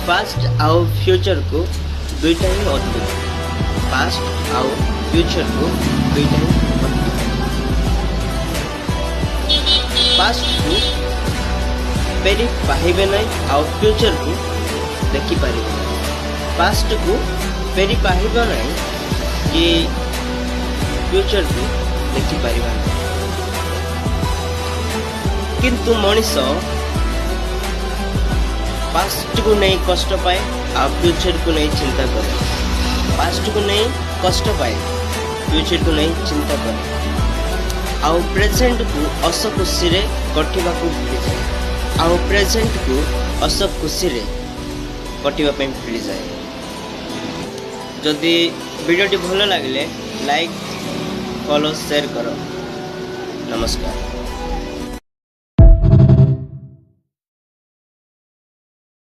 Past आउ future को दुईटा ही अद्भुत। पास्ट आउ फ्यूचर को दुईटा ही अद्भुत। पास्ट को फेरी पाइबे नहीं आउ फ्यूचर को देखि पारिबे नहीं। पास्ट को फेरी पाइबे नहीं कि फ्यूचर को देखि पारिबे नहीं। किंतु मनीष पास्ट को नहीं कष्ट पाए आ फ्यूचर को नहीं चिंता करे। पास्ट को नहीं कष्ट पाए फ्यूचर को नहीं चिंता करे। आउ प्रेजेंट को हस खुशी रे कटिबा को भूली जाए। आउ प्रेजेंट को हस खुशी रे कटिबा पे भूली जाए। जदि वीडियोटी भल लगे लाइक फॉलो शेयर करो। नमस्कार।